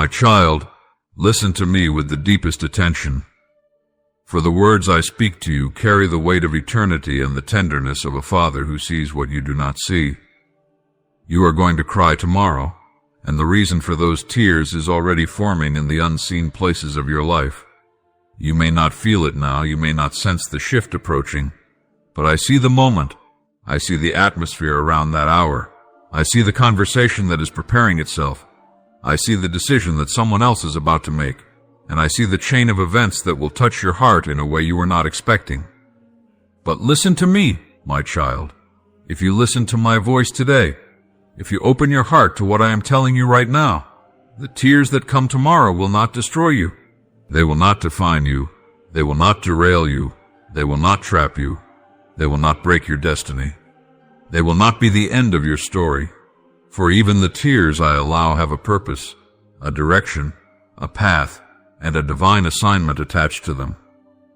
My child, listen to me with the deepest attention. For the words I speak to you carry the weight of eternity and the tenderness of a father who sees what you do not see. You are going to cry tomorrow, and the reason for those tears is already forming in the unseen places of your life. You may not feel it now, you may not sense the shift approaching, but I see the moment. I see the atmosphere around that hour. I see the conversation that is preparing itself. I see the decision that someone else is about to make, and I see the chain of events that will touch your heart in a way you were not expecting. But listen to me, my child. If you listen to my voice today, if you open your heart to what I am telling you right now, the tears that come tomorrow will not destroy you. They will not define you. They will not derail you. They will not trap you. They will not break your destiny. They will not be the end of your story. For even the tears I allow have a purpose, a direction, a path, and a divine assignment attached to them.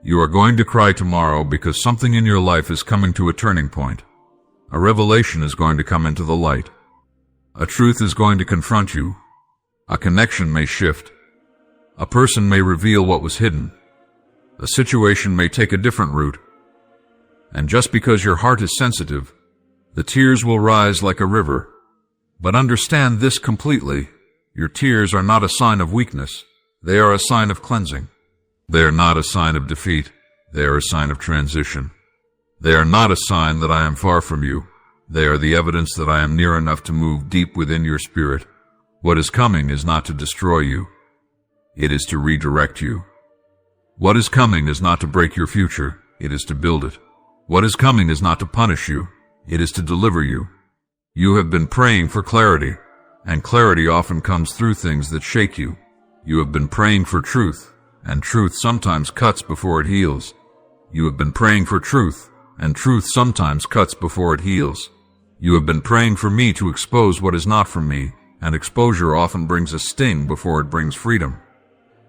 You are going to cry tomorrow because something in your life is coming to a turning point. A revelation is going to come into the light. A truth is going to confront you. A connection may shift. A person may reveal what was hidden. A situation may take a different route. And just because your heart is sensitive, the tears will rise like a river. But understand this completely. Your tears are not a sign of weakness. They are a sign of cleansing. They are not a sign of defeat. They are a sign of transition. They are not a sign that I am far from you. They are the evidence that I am near enough to move deep within your spirit. What is coming is not to destroy you. It is to redirect you. What is coming is not to break your future. It is to build it. What is coming is not to punish you. It is to deliver you. You have been praying for clarity, and clarity often comes through things that shake you. You have been praying for truth, and truth sometimes cuts before it heals. You have been praying for truth, and truth sometimes cuts before it heals. You have been praying for me to expose what is not from me, and exposure often brings a sting before it brings freedom.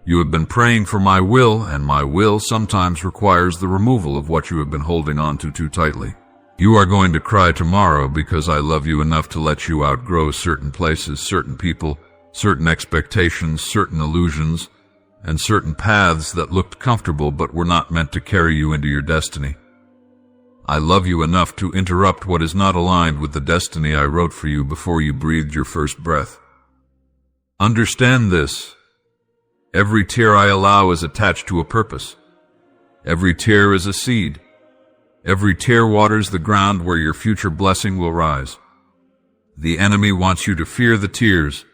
You have been praying for my will, and my will sometimes requires the removal of what you have been holding on to too tightly. You are going to cry tomorrow because I love you enough to let you outgrow certain places, certain people, certain expectations, certain illusions, and certain paths that looked comfortable but were not meant to carry you into your destiny. I love you enough to interrupt what is not aligned with the destiny I wrote for you before you breathed your first breath. Understand this. Every tear I allow is attached to a purpose. Every tear is a seed. Every tear waters the ground where your future blessing will rise. The enemy wants you to fear the tears,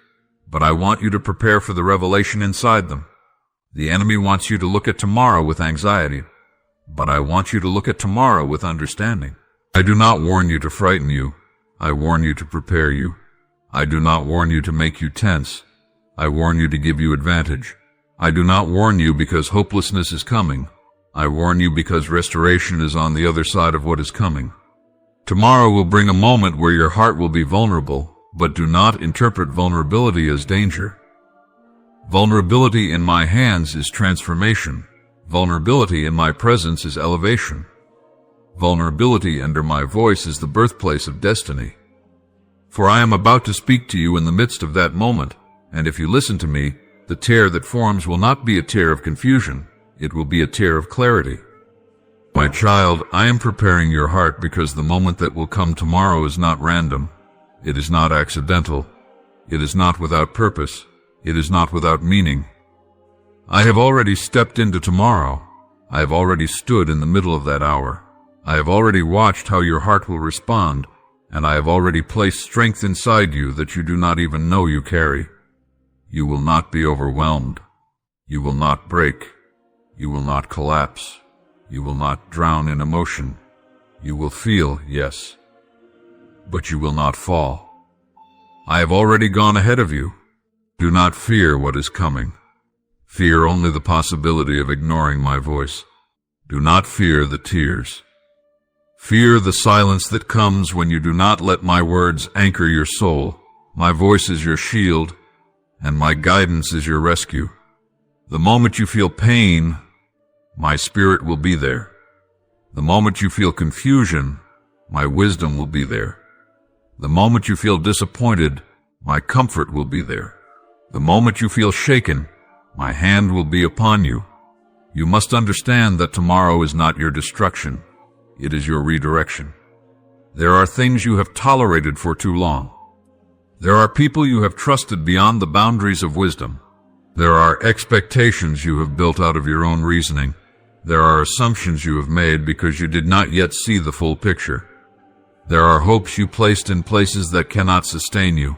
but I want you to prepare for the revelation inside them. The enemy wants you to look at tomorrow with anxiety, but I want you to look at tomorrow with understanding. I do not warn you to frighten you. I warn you to prepare you. I do not warn you to make you tense. I warn you to give you advantage. I do not warn you because hopelessness is coming. I warn you because restoration is on the other side of what is coming. Tomorrow will bring a moment where your heart will be vulnerable, but do not interpret vulnerability as danger. Vulnerability in my hands is transformation. Vulnerability in my presence is elevation. Vulnerability under my voice is the birthplace of destiny. For I am about to speak to you in the midst of that moment, and if you listen to me, the tear that forms will not be a tear of confusion. It will be a tear of clarity. My child, I am preparing your heart because the moment that will come tomorrow is not random. It is not accidental. It is not without purpose. It is not without meaning. I have already stepped into tomorrow. I have already stood in the middle of that hour. I have already watched how your heart will respond, and I have already placed strength inside you that you do not even know you carry. You will not be overwhelmed. You will not break. You will not collapse. You will not drown in emotion. You will feel, yes, but you will not fall. I have already gone ahead of you. Do not fear what is coming. Fear only the possibility of ignoring my voice. Do not fear the tears. Fear the silence that comes when you do not let my words anchor your soul. My voice is your shield, and my guidance is your rescue. The moment you feel pain, my spirit will be there. The moment you feel confusion, my wisdom will be there. The moment you feel disappointed, my comfort will be there. The moment you feel shaken, my hand will be upon you. You must understand that tomorrow is not your destruction. It is your redirection. There are things you have tolerated for too long. There are people you have trusted beyond the boundaries of wisdom. There are expectations you have built out of your own reasoning. There are assumptions you have made because you did not yet see the full picture. There are hopes you placed in places that cannot sustain you.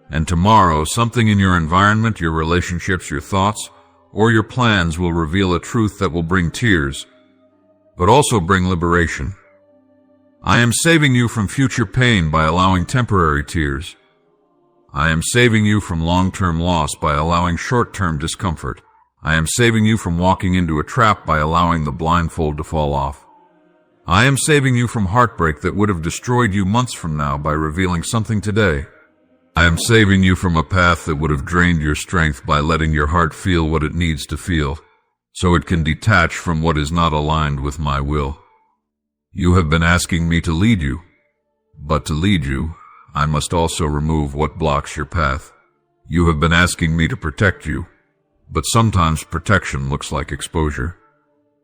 And tomorrow, something in your environment, your relationships, your thoughts, or your plans will reveal a truth that will bring tears, but also bring liberation. I am saving you from future pain by allowing temporary tears. I am saving you from long-term loss by allowing short-term discomfort. I am saving you from walking into a trap by allowing the blindfold to fall off. I am saving you from heartbreak that would have destroyed you months from now by revealing something today. I am saving you from a path that would have drained your strength by letting your heart feel what it needs to feel, so it can detach from what is not aligned with my will. You have been asking me to lead you, but to lead you, I must also remove what blocks your path. You have been asking me to protect you, but sometimes protection looks like exposure.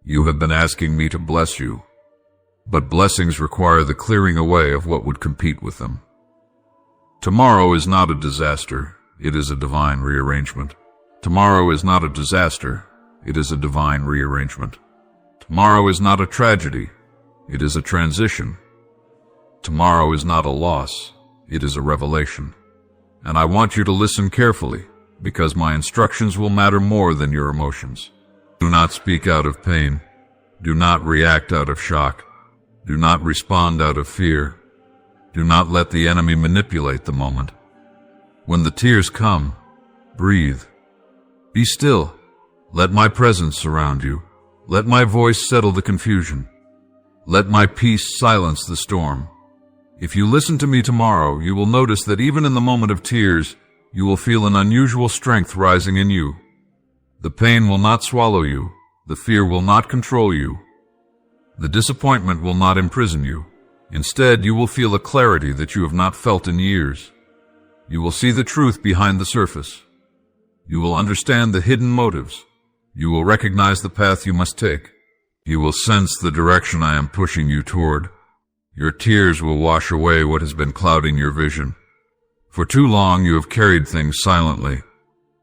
You have been asking me to bless you, but blessings require the clearing away of what would compete with them. Tomorrow is not a disaster, it is a divine rearrangement. Tomorrow is not a disaster, it is a divine rearrangement. Tomorrow is not a tragedy, it is a transition. Tomorrow is not a loss, it is a revelation. And I want you to listen carefully, because my instructions will matter more than your emotions. Do not speak out of pain. Do not react out of shock. Do not respond out of fear. Do not let the enemy manipulate the moment. When the tears come, breathe. Be still. Let my presence surround you. Let my voice settle the confusion. Let my peace silence the storm. If you listen to me tomorrow, you will notice that even in the moment of tears, you will feel an unusual strength rising in you. The pain will not swallow you. The fear will not control you. The disappointment will not imprison you. Instead, you will feel a clarity that you have not felt in years. You will see the truth behind the surface. You will understand the hidden motives. You will recognize the path you must take. You will sense the direction I am pushing you toward. Your tears will wash away what has been clouding your vision. For too long you have carried things silently.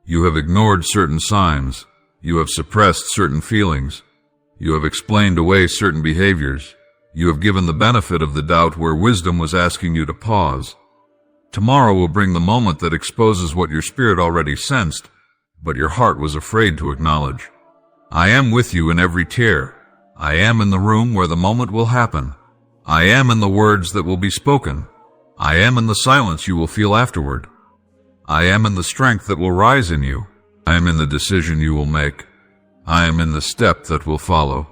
You have ignored certain signs. You have suppressed certain feelings. You have explained away certain behaviors. You have given the benefit of the doubt where wisdom was asking you to pause. Tomorrow will bring the moment that exposes what your spirit already sensed, but your heart was afraid to acknowledge. I am with you in every tear. I am in the room where the moment will happen. I am in the words that will be spoken. I am in the silence you will feel afterward. I am in the strength that will rise in you. I am in the decision you will make. I am in the step that will follow.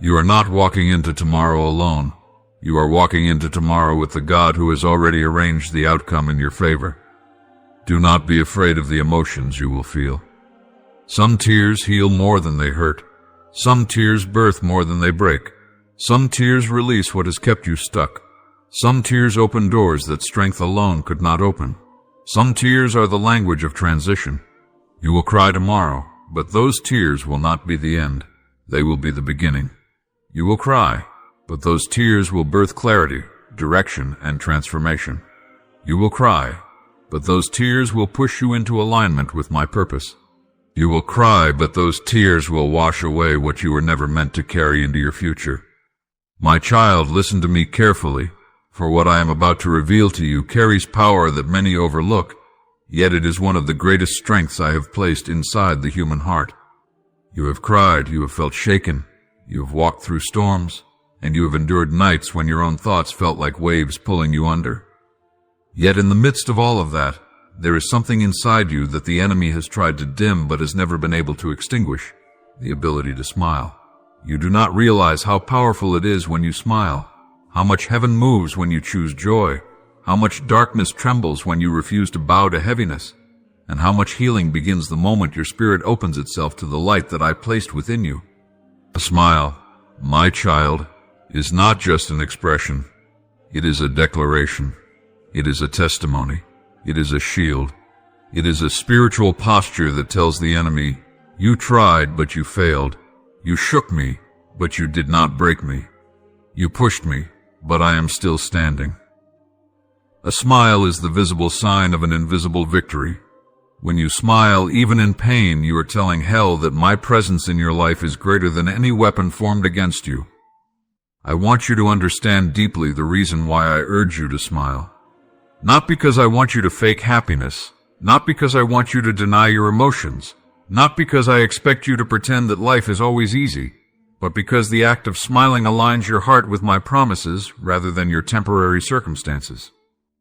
You are not walking into tomorrow alone. You are walking into tomorrow with the God who has already arranged the outcome in your favor. Do not be afraid of the emotions you will feel. Some tears heal more than they hurt. Some tears birth more than they break. Some tears release what has kept you stuck. Some tears open doors that strength alone could not open. Some tears are the language of transition. You will cry tomorrow, but those tears will not be the end. They will be the beginning. You will cry, but those tears will birth clarity, direction, and transformation. You will cry, but those tears will push you into alignment with my purpose. You will cry, but those tears will wash away what you were never meant to carry into your future. My child, listen to me carefully, for what I am about to reveal to you carries power that many overlook, yet it is one of the greatest strengths I have placed inside the human heart. You have cried, you have felt shaken, you have walked through storms, and you have endured nights when your own thoughts felt like waves pulling you under. Yet in the midst of all of that, there is something inside you that the enemy has tried to dim but has never been able to extinguish, the ability to smile. You do not realize how powerful it is when you smile, how much heaven moves when you choose joy, how much darkness trembles when you refuse to bow to heaviness, and how much healing begins the moment your spirit opens itself to the light that I placed within you. A smile, my child, is not just an expression. It is a declaration. It is a testimony. It is a shield. It is a spiritual posture that tells the enemy, "You tried, but you failed. You shook me, but you did not break me. You pushed me, but I am still standing." A smile is the visible sign of an invisible victory. When you smile, even in pain, you are telling hell that my presence in your life is greater than any weapon formed against you. I want you to understand deeply the reason why I urge you to smile. Not because I want you to fake happiness, not because I want you to deny your emotions, not because I expect you to pretend that life is always easy, but because the act of smiling aligns your heart with my promises rather than your temporary circumstances.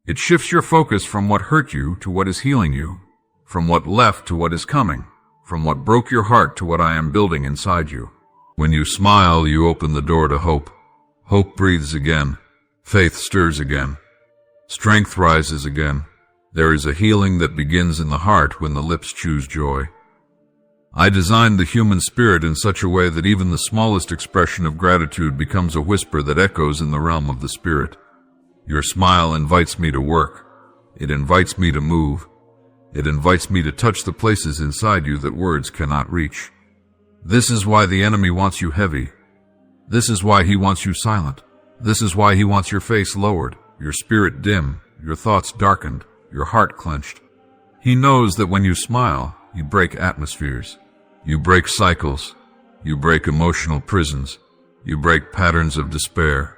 It shifts your focus from what hurt you to what is healing you, from what left to what is coming, from what broke your heart to what I am building inside you. When you smile, you open the door to hope. Hope breathes again. Faith stirs again. Strength rises again. There is a healing that begins in the heart when the lips choose joy. I designed the human spirit in such a way that even the smallest expression of gratitude becomes a whisper that echoes in the realm of the spirit. Your smile invites me to work. It invites me to move. It invites me to touch the places inside you that words cannot reach. This is why the enemy wants you heavy. This is why he wants you silent. This is why he wants your face lowered, your spirit dim, your thoughts darkened, your heart clenched. He knows that when you smile, you break atmospheres. You break cycles. You break emotional prisons. You break patterns of despair.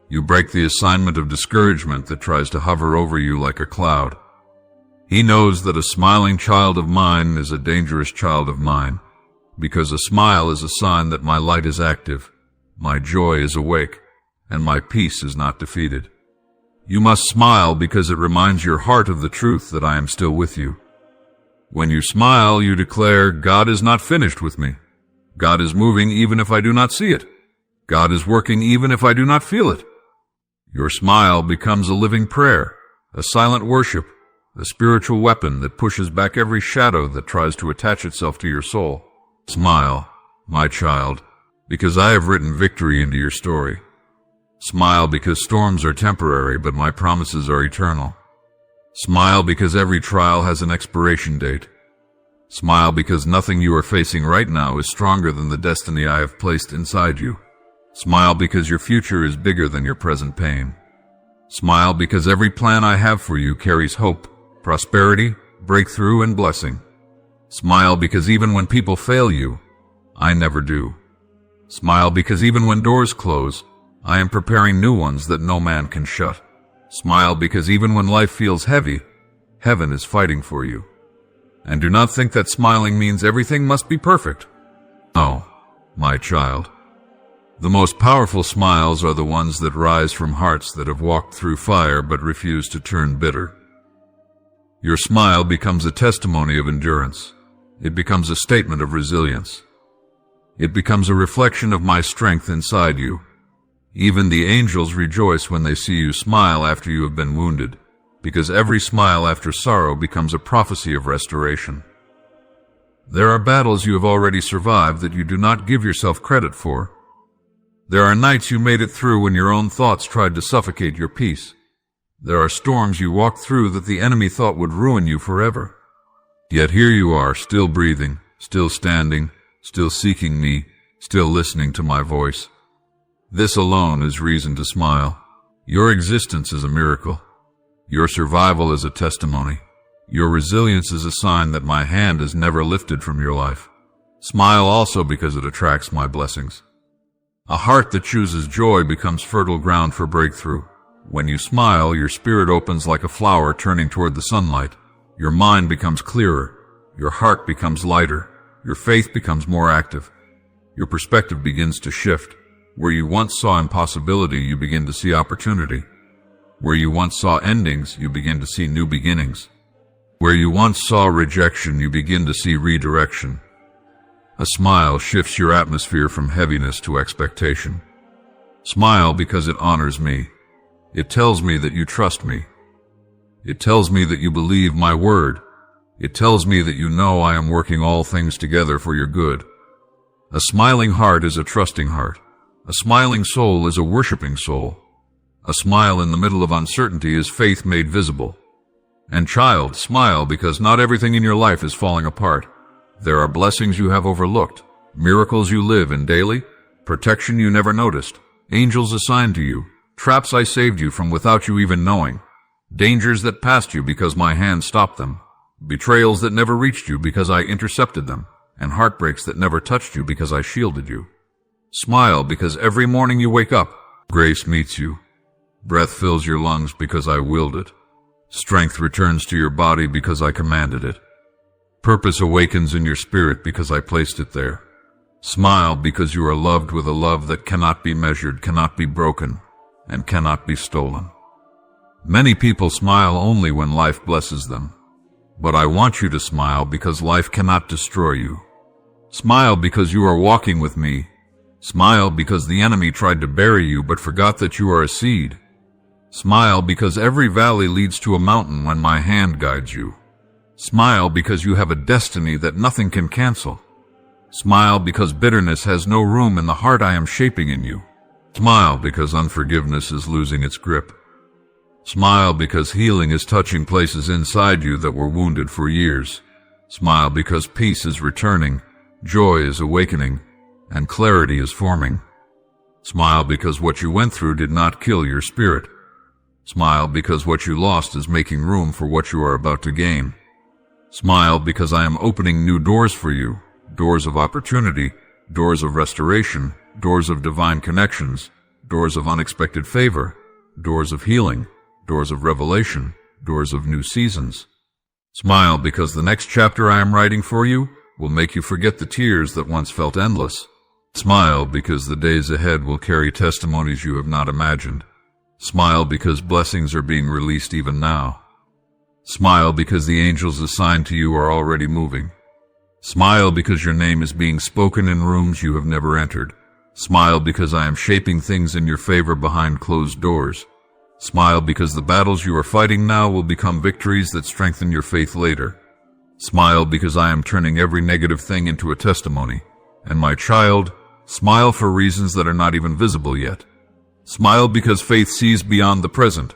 You break the assignment of discouragement that tries to hover over you like a cloud. He knows that a smiling child of mine is a dangerous child of mine, because a smile is a sign that my light is active, my joy is awake, and my peace is not defeated. You must smile because it reminds your heart of the truth that I am still with you. When you smile, you declare, God is not finished with me. God is moving even if I do not see it. God is working even if I do not feel it. Your smile becomes a living prayer, a silent worship, a spiritual weapon that pushes back every shadow that tries to attach itself to your soul. Smile, my child, because I have written victory into your story. Smile because storms are temporary, but my promises are eternal. Smile because every trial has an expiration date. Smile because nothing you are facing right now is stronger than the destiny I have placed inside you. Smile because your future is bigger than your present pain. Smile because every plan I have for you carries hope, prosperity, breakthrough, and blessing. Smile because even when people fail you, I never do. Smile because even when doors close, I am preparing new ones that no man can shut. Smile because even when life feels heavy, heaven is fighting for you. And do not think that smiling means everything must be perfect. No, my child. The most powerful smiles are the ones that rise from hearts that have walked through fire but refuse to turn bitter. Your smile becomes a testimony of endurance. It becomes a statement of resilience. It becomes a reflection of my strength inside you. Even the angels rejoice when they see you smile after you have been wounded, because every smile after sorrow becomes a prophecy of restoration. There are battles you have already survived that you do not give yourself credit for. There are nights you made it through when your own thoughts tried to suffocate your peace. There are storms you walked through that the enemy thought would ruin you forever. Yet here you are, still breathing, still standing, still seeking me, still listening to my voice. This alone is reason to smile. Your existence is a miracle. Your survival is a testimony. Your resilience is a sign that my hand is never lifted from your life. Smile also because it attracts my blessings. A heart that chooses joy becomes fertile ground for breakthrough. When you smile, your spirit opens like a flower turning toward the sunlight. Your mind becomes clearer. Your heart becomes lighter. Your faith becomes more active. Your perspective begins to shift. Where you once saw impossibility, you begin to see opportunity. Where you once saw endings, you begin to see new beginnings. Where you once saw rejection, you begin to see redirection. A smile shifts your atmosphere from heaviness to expectation. Smile because it honors me. It tells me that you trust me. It tells me that you believe my word. It tells me that you know I am working all things together for your good. A smiling heart is a trusting heart. A smiling soul is a worshiping soul. A smile in the middle of uncertainty is faith made visible. And child, smile because not everything in your life is falling apart. There are blessings you have overlooked, miracles you live in daily, protection you never noticed, angels assigned to you, traps I saved you from without you even knowing, dangers that passed you because my hand stopped them, betrayals that never reached you because I intercepted them, and heartbreaks that never touched you because I shielded you. Smile because every morning you wake up, grace meets you. Breath fills your lungs because I willed it. Strength returns to your body because I commanded it. Purpose awakens in your spirit because I placed it there. Smile because you are loved with a love that cannot be measured, cannot be broken, and cannot be stolen. Many people smile only when life blesses them. But I want you to smile because life cannot destroy you. Smile because you are walking with me. Smile because the enemy tried to bury you but forgot that you are a seed. Smile because every valley leads to a mountain when my hand guides you. Smile because you have a destiny that nothing can cancel. Smile because bitterness has no room in the heart I am shaping in you. Smile because unforgiveness is losing its grip. Smile because healing is touching places inside you that were wounded for years. Smile because peace is returning, joy is awakening, and clarity is forming. Smile because what you went through did not kill your spirit. Smile because what you lost is making room for what you are about to gain. Smile because I am opening new doors for you, doors of opportunity, doors of restoration, doors of divine connections, doors of unexpected favor, doors of healing, doors of revelation, doors of new seasons. Smile because the next chapter I am writing for you will make you forget the tears that once felt endless. Smile because the days ahead will carry testimonies you have not imagined. Smile because blessings are being released even now. Smile because the angels assigned to you are already moving. Smile because your name is being spoken in rooms you have never entered. Smile because I am shaping things in your favor behind closed doors. Smile because the battles you are fighting now will become victories that strengthen your faith later. Smile because I am turning every negative thing into a testimony. And my child, smile for reasons that are not even visible yet. Smile because faith sees beyond the present.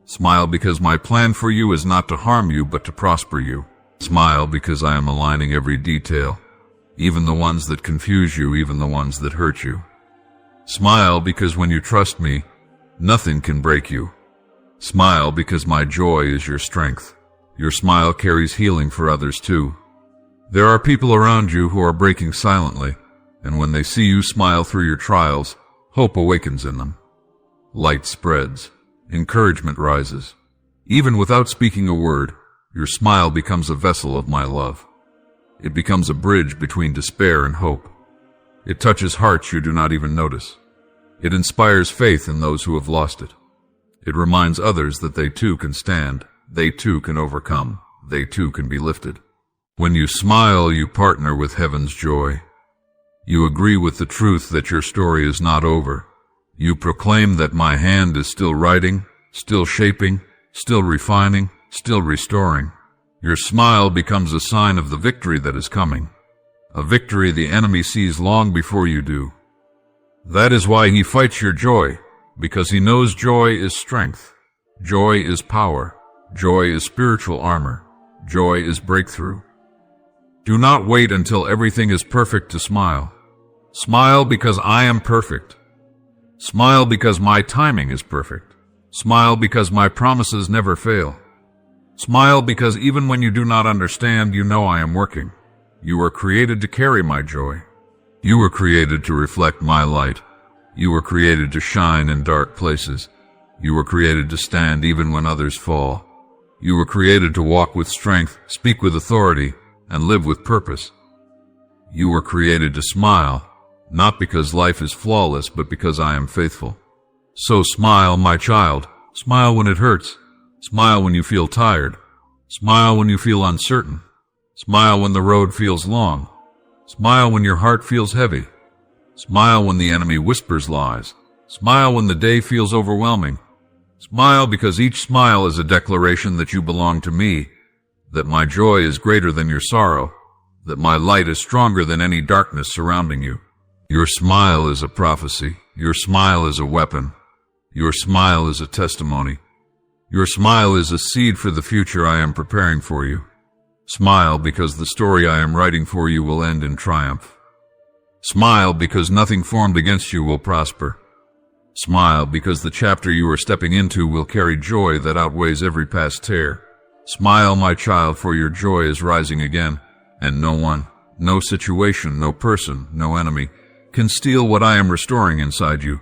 Smile because my plan for you is not to harm you but to prosper you. Smile because I am aligning every detail, even the ones that confuse you, even the ones that hurt you. Smile because when you trust me, nothing can break you. Smile because my joy is your strength. Your smile carries healing for others too. There are people around you who are breaking silently, and when they see you smile through your trials, hope awakens in them. Light spreads. Encouragement rises. Even without speaking a word, your smile becomes a vessel of my love. It becomes a bridge between despair and hope. It touches hearts you do not even notice. It inspires faith in those who have lost it. It reminds others that they too can stand, they too can overcome, they too can be lifted. When you smile, you partner with heaven's joy. You agree with the truth that your story is not over. You proclaim that my hand is still writing, still shaping, still refining, still restoring. Your smile becomes a sign of the victory that is coming, a victory the enemy sees long before you do. That is why he fights your joy, because he knows joy is strength. Joy is power. Joy is spiritual armor. Joy is breakthrough. Do not wait until everything is perfect to smile. Smile because I am perfect. Smile because my timing is perfect. Smile because my promises never fail. Smile because even when you do not understand, you know I am working. You were created to carry my joy. You were created to reflect my light. You were created to shine in dark places. You were created to stand even when others fall. You were created to walk with strength, speak with authority, and live with purpose. You were created to smile, not because life is flawless, but because I am faithful. So smile, my child. Smile when it hurts. Smile when you feel tired. Smile when you feel uncertain. Smile when the road feels long. Smile when your heart feels heavy. Smile when the enemy whispers lies. Smile when the day feels overwhelming. Smile because each smile is a declaration that you belong to me, that my joy is greater than your sorrow, that my light is stronger than any darkness surrounding you. Your smile is a prophecy. Your smile is a weapon. Your smile is a testimony. Your smile is a seed for the future I am preparing for you. Smile because the story I am writing for you will end in triumph. Smile because nothing formed against you will prosper. Smile because the chapter you are stepping into will carry joy that outweighs every past tear. Smile, my child, for your joy is rising again, and no one, no situation, no person, no enemy can steal what I am restoring inside you.